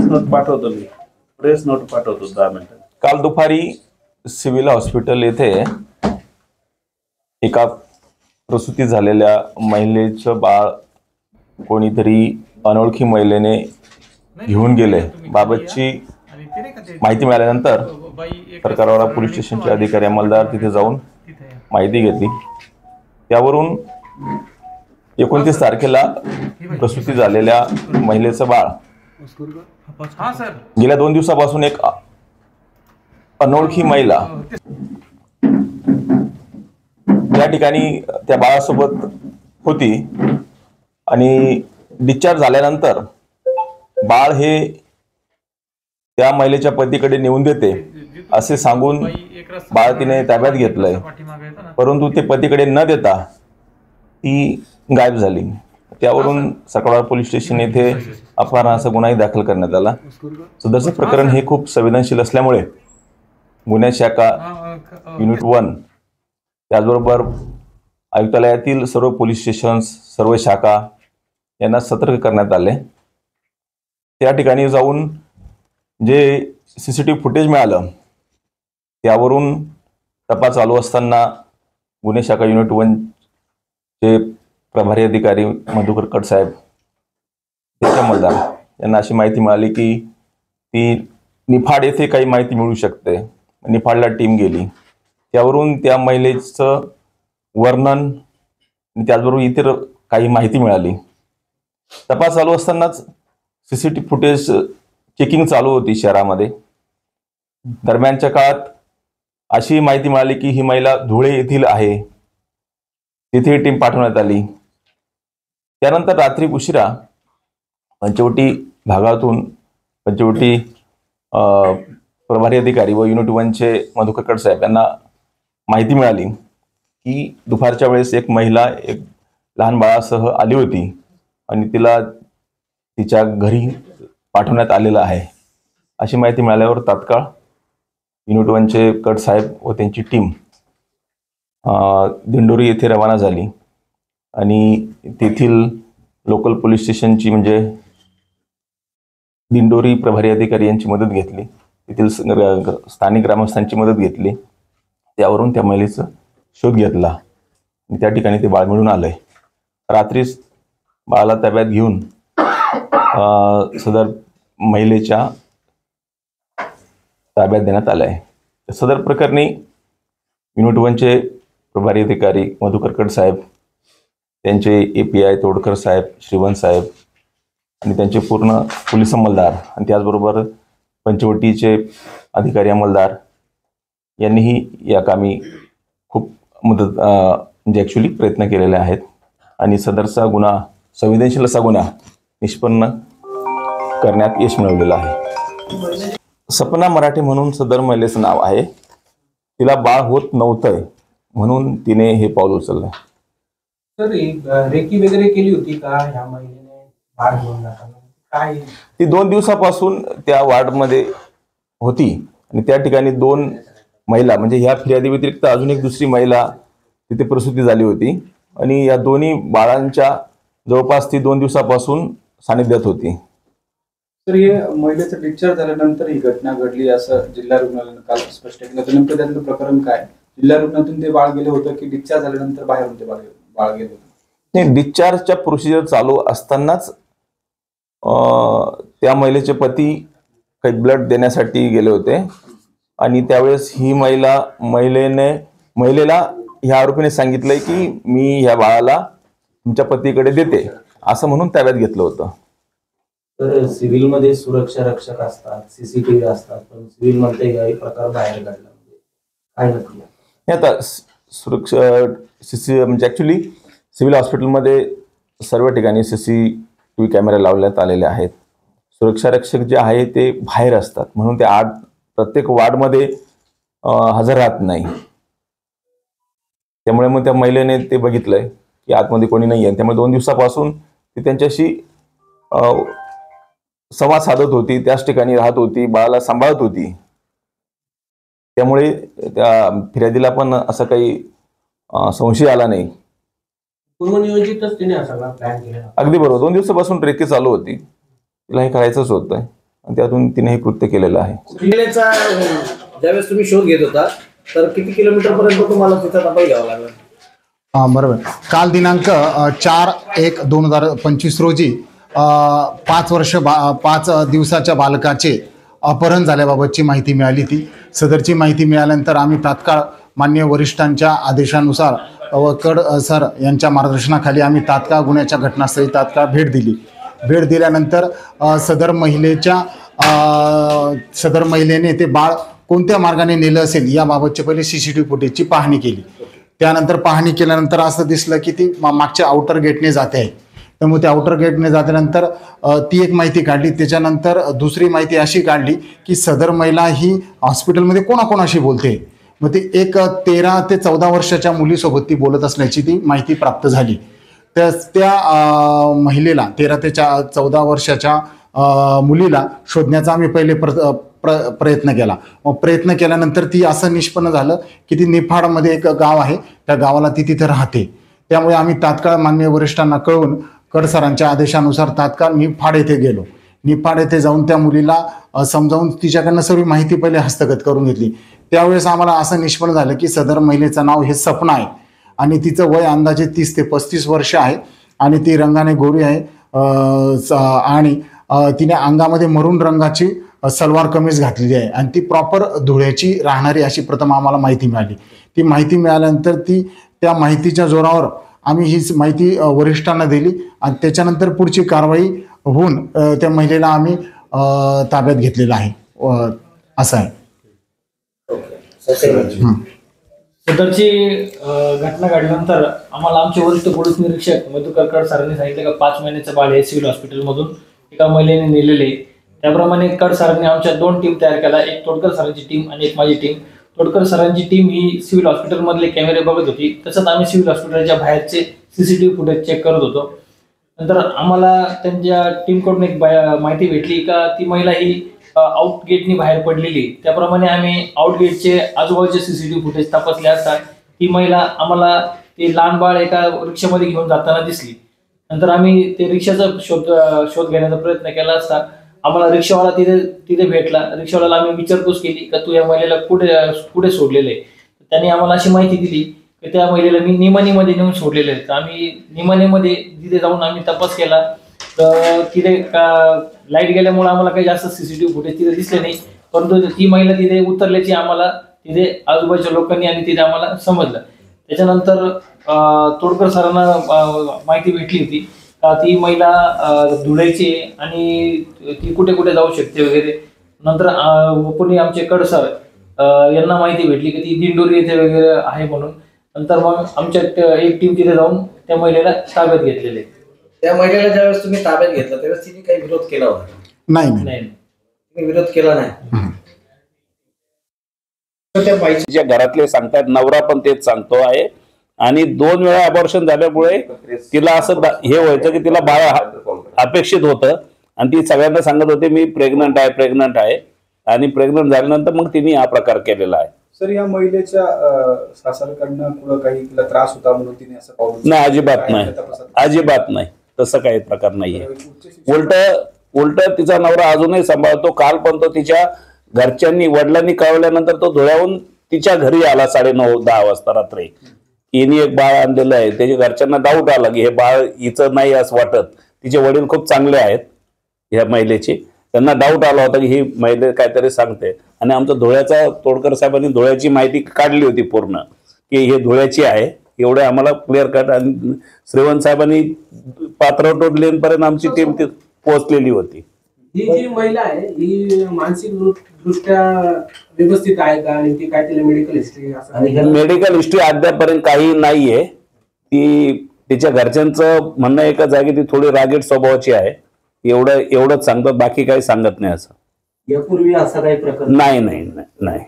Note पाठवतो मी, press note पाठवतो 10 मिनिटात. काल दुपारी सिव्हिल हॉस्पिटल येथे एका प्रसूती झालेल्या महिलेचं बाळ कोणीतरी अनोळखी महिलेने घेऊन गेले बाबतची माहिती मिळाल्यानंतर सरकारवाडा पोलीस स्टेशनचे अधिकारी अंमलदार तिथे जाऊन माहिती घेतली. त्यावरून 29 तारखेला प्रसूती झालेल्या महिलेचं बाळ गेल्या 2 दिवसापासून एक अनोळखी महिला या ठिकाणी त्या बाळासोबत होती आणि डिस्चार्ज झाल्यानंतर बाळ हे त्या महिलेच्या पतीकडे नेऊन देते असे सांगून बाळ तिने ताब्यात घेतलंय, परंतु ते पतीकडे न देता ती गायब झाली. त्यावरून सकळवाडा पोलीस स्टेशन येथे अपहरणाचा गुन्हाही दाखल करण्यात आला. सदरचे प्रकरण हे खूप संवेदनशील असल्यामुळे गुन्हे शाखा युनिट 1 त्याचबरोबर आयुक्तालयातील सर्व पोलीस स्टेशन सर्व शाखा यांना सतर्क करण्यात आले. त्या ठिकाणी जाऊन जे CCTV फुटेज मिळालं त्यावरून तपास चालू असताना गुन्हे शाखा युनिट 1 चे प्रभारी अधिकारी मधुकर कटसाहेब त्याचे अंमलदार यांना अशी माहिती मिळाली की ती निफाड येथे काही माहिती मिळू शकते. निफाडला टीम गेली. त्यावरून त्या महिलेचं वर्णन आणि त्याचबरोबर इतर काही माहिती मिळाली. तपास चालू असतानाच CCTV फुटेज चेकिंग चालू होती शहरामध्ये. दरम्यानच्या काळात अशी माहिती मिळाली की ही महिला धुळे येथील आहे. तिथे टीम पाठवण्यात आली. त्यानंतर रात्री उशिरा पंचवटी भागातून पंचवटी प्रभारी अधिकारी व युनिट 1चे मधुकर कटसाहेब यांना माहिती मिळाली की दुपारच्या वेळेस एक महिला एक लहान बाळासह आली होती आणि तिला तिच्या घरी पाठवण्यात आलेलं आहे. अशी माहिती मिळाल्यावर तात्काळ युनिट 1चे कटसाहेब व त्यांची टीम दिंडोरी येथे रवाना झाली आणि तेथील लोकल पोलीस स्टेशनची म्हणजे दिंडोरी प्रभारी अधिकारी यांची मदत घेतली. तेथील स्थानिक ग्रामस्थांची मदत घेतली. त्यावरून त्या महिलेचा शोध घेतला आणि त्या ठिकाणी ते बाळ मिळून आलंय. रात्रीच बाळाला ताब्यात घेऊन सदर महिलेच्या ताब्यात देण्यात आलं आहे. सदर प्रकरणी युनिट 1चे प्रभारी अधिकारी मधुकर कटसाहेब, त्यांचे API तोडकर साहेब, श्रीवंत साहेब आणि त्यांचे पूर्ण पोलीस अंमलदार आणि त्याचबरोबर पंचवटीचे अधिकारी अंमलदार यांनीही या कामी खूप मदत म्हणजे ॲक्च्युली प्रयत्न केलेले आहेत आणि सदरचा गुन्हा संवेदनशील असा गुन्हा निष्पन्न करण्यात यश मिळवलेलं आहे. सपना मराठे म्हणून सदर महिलेचं नाव आहे. तिला बाळ होत नव्हतंय म्हणून तिने हे पाऊल उचललं. सर रेकी वगैरे केली होती का ह्या महिलेने बाळ घेऊन जाताना? काय ती 2 दिवसापासून त्या वार्डमध्ये होती आणि त्या ठिकाणी 2 महिला म्हणजे ह्या फिर्यादी व्यतिरिक्त अजून एक दुसरी महिला तिथे प्रसूती झाली होती आणि या दोन्ही बाळांच्या जवळपास ती 2 दिवसापासून सानिध्यात होती. तर हे महिलेचं डिस्चार्ज झाल्यानंतर ही घटना घडली असं जिल्हा रुग्णालयानं काल स्पष्ट केलं. तर नेमकं त्यातलं प्रकरण काय? जिल्हा रुग्णालयातून ते बाळ गेलं होतं की डिस्चार्ज झाल्यानंतर बाहेरून ते बाळ गेलं होतं? नाही, डिस्चार्जच्या प्रोसिजर चालू असतानाच त्या महिलेचे पती काही ब्लड देण्यासाठी गेले होते आणि त्यावेळेस ही महिलेला ह्या आरोपीने सांगितलंय की मी ह्या बाळाला तुमच्या पतीकडे देते असं म्हणून ताब्यात घेतलं होतं. तर सिव्हिलमध्ये सुरक्षा रक्षक असतात, CCTV असतात, पण सिव्हिलमध्ये काही प्रकार बाहेर काढला म्हणजे काय नक्की? आता सुरक्षा म्हणजे ॲक्च्युली सिव्हिल हॉस्पिटलमध्ये सर्व ठिकाणी CCTV कॅमेरे लावण्यात आलेले आहेत. सुरक्षा रक्षक जे आहे ते बाहेर असतात म्हणून ते प्रत्येक वार्डमध्ये हजर राहत नाही. त्यामुळे मग त्या महिलेने ते बघितलंय की आतमध्ये कोणी नाही आहे. त्यामुळे 2 दिवसापासून ती त्यांच्याशी संवाद साधत होती, त्याच ठिकाणी राहत होती, बाळाला सांभाळत होती. त्यामुळे त्या फिर्यादीला पण असं काही संशय आला नाही. पूर्वनियोजितच तिने सगळा प्लॅन केला. अगदी बरोबर. 2 दिवसापासून रेकी चालू होती. तिला हे करायचंच होतं त्यातून तिने हे कृत्य केलेलं आहे. महिलेचा ज्यावेळेस तुम्ही शोध घेत होता तर किती किलोमीटर पर्यंत तुम्हाला तिचा तपास घ्यावा लागला? बरोबर. काल दिनांक 4/1/2025 रोजी 5 दिवसाच्या बालकाचे अपहरण झाल्याबाबतची माहिती मिळाली ती. सदरची माहिती मिळाल्यानंतर आम्ही तात्काळ माननीय वरिष्ठांच्या आदेशानुसार व कड सर यांच्या मार्गदर्शनाखाली आम्ही तात्काळ गुन्ह्याच्या घटनास्थळी तात्काळ भेट दिली. भेट दिल्यानंतर सदर महिलेने ते बाळ कोणत्या मार्गाने नेलं असेल याबाबतचे पहिले CCTV फुटेजची पाहणी केली. त्यानंतर पाहणी केल्यानंतर असं दिसलं की ती मागच्या आउटर गेटने जाते आहे. त्यामुळे त्या आउटर गेटने जाल्यानंतर ती एक माहिती काढली. त्याच्यानंतर दुसरी माहिती अशी काढली की सदर महिला ही हॉस्पिटलमध्ये कोणाकोणाशी बोलते. मग ती एक 13 ते 14 वर्षाच्या मुलीसोबत ती बोलत असल्याची ती माहिती प्राप्त झाली. त्या महिलेला 13 ते 14 वर्षाच्या मुलीला शोधण्याचा आम्ही पहिले प्रयत्न केला. मग प्रयत्न केल्यानंतर ती असं निष्पन्न झालं की ती निफाडमध्ये एक गाव आहे, त्या गावाला ती तिथे राहते. त्यामुळे आम्ही तात्काळ माननीय वरिष्ठांना कळवून कडसरांच्या आदेशानुसार तात्काळ निफाड येथे गेलो. निफाड येथे जाऊन त्या मुलीला समजावून तिच्याकडनं सर्व माहिती पहिले हस्तगत करून घेतली. त्यावेळेस आम्हाला असं निष्पन्न झालं की सदर महिलेचं नाव हे सपना आहे आणि तिचं वय अंदाजे 30 ते 35 वर्ष आहे आणि ती रंगाने गोरी आहे आणि तिने अंगामध्ये मरून रंगाची सलवार कमीज घातलेली आहे आणि ती प्रॉपर धुळ्याची राहणारी अशी प्रथम आम्हाला माहिती मिळाली. ती माहिती मिळाल्यानंतर त्या माहितीच्या जोरावर आम्ही ही माहिती वरिष्ठांना दिली आणि त्याच्यानंतर पुढची कारवाई होऊन त्या महिलेला आम्ही ताब्यात घेतलेलं आहे. असं आहे. सदरची घटना घडल्यानंतर आम्हाला आमचे वरिष्ठ पोलीस निरीक्षक मधुकर कड सरांनी सांगितलं का 5 महिन्याचं बाळ हे सिव्हिल हॉस्पिटलमधून एका महिलेने नेलेले. त्याप्रमाणे कड सरांनी आमच्या 2 टीम तयार केला, एक तोडकर सरांची टीम आणि एक माझी टीम. तोडकर सरांची टीम ही सिव्हिल हॉस्पिटलमधले कॅमेरे बघत होती, तसंच आम्ही सिव्हिल हॉस्पिटलच्या बाहेरचे CCTV फुटेज चेक करत होतो. नंतर आम्हाला त्यांच्या टीमकडून एक माहिती भेटली का ती महिला ही आउट गेटनी बाहेर पडलेली. त्याप्रमाणे आम्ही आउट गेटचे आजूबाजूचे CCTV फुटेज तपासले असता ती महिला आम्हाला ते लहान बाळ एका रिक्षामध्ये घेऊन जाताना दिसली. नंतर आम्ही ते रिक्षाचा शोध घेण्याचा प्रयत्न केला असता आम्हाला रिक्षावाला तिथे भेटला. रिक्षावाल्याला आम्ही विचारपूस केली का तू या महिलेला कुठे सोडलेलं आहे. त्यांनी आम्हाला अशी माहिती दिली की त्या महिलेला मी निमाणीमध्ये नेऊन सोडलेलं आहे. तर आम्ही निमाणीमध्ये तिथे जाऊन आम्ही तपास केला तर तिथे लाईट गेल्यामुळे आम्हाला काही जास्त CCTV फुटेज तिथे दिसले नाही, परंतु ती महिला तिथे उतरल्याची आम्हाला तिथे आजूबाजूच्या लोकांनी आणि तिथे आम्हाला समजलं. त्याच्यानंतर तोडकर सरांना माहिती भेटली होती का ती महिला धुळ्याची आणि ती कुठे कुठे जाऊ शकते वगैरे. नंतर पुणे आमचे कड सर यांना माहिती भेटली की ती दिंडोरी येथे वगैरे आहे म्हणून. नंतर मग आमच्या एक टीम तिथे जाऊन त्या महिलेला ताब्यात घेतलेले. त्या महिलेला ज्यावेळेस तुम्ही ताब्यात घेतलं त्यावेळेस तिने काही विरोध केला होता? नाही. विरोध केला नाही. त्या बाईच्या घरातले सांगतात, नवरा पण तेच सांगतो आहे आणि 2 वेळा अबॉर्शन झाल्यामुळे तिला असं हे व्हायचं की तिला बाळ अपेक्षित होतं आणि ती सगळ्यांना सांगत होते मी प्रेग्नंट आहे आणि प्रेग्नंट झाल्यानंतर मग तिने हा प्रकार केलेला आहे. सर, या महिलेच्या सासरकडनं कुठं काही तिला त्रास होता म्हणून तिने असं पावलं? नाही, अजिबात नाही. तसं काही प्रकार नाहीये. उलट तिचा नवरा अजूनही सांभाळतो. काल पण तो तिच्या घरच्यांनी वडिलांनी कळवल्यानंतर तो धुळ्याहून तिच्या घरी आला 9:30-10 वाजता रात्री. हिने एक बाळ आणलेलं आहे. त्याच्या घरच्यांना डाऊट आला की हे बाळ हिचं नाही असं वाटत. तिचे वडील खूप चांगले आहेत ह्या महिलेचे. त्यांना डाऊट आला होता की ही महिला काहीतरी सांगते आणि आमचा धुळ्याचा तोडकर साहेबांनी धुळ्याची माहिती काढली होती पूर्ण की हे धुळ्याची आहे एवढे आम्हाला क्लिअर कट. आणि श्रीवंत साहेबांनी पात्रवटोड लेनपर्यंत आमची टीम पोहोचलेली होती. ही जी महिला आहे ही मानसिक दृष्ट्या व्यवस्थित आहे का आणि ती काय तिला मेडिकल हिस्ट्री? मेडिकल हिस्ट्री अद्यापर्यंत काही नाहीये. तिच्या घरच्यांचं म्हणणं एकच आहे की ती थोडी रागीट स्वभावाची आहे. एवढंच सांगतात, बाकी काही सांगत नाही. असं यापूर्वी असा काही प्रकार नाही.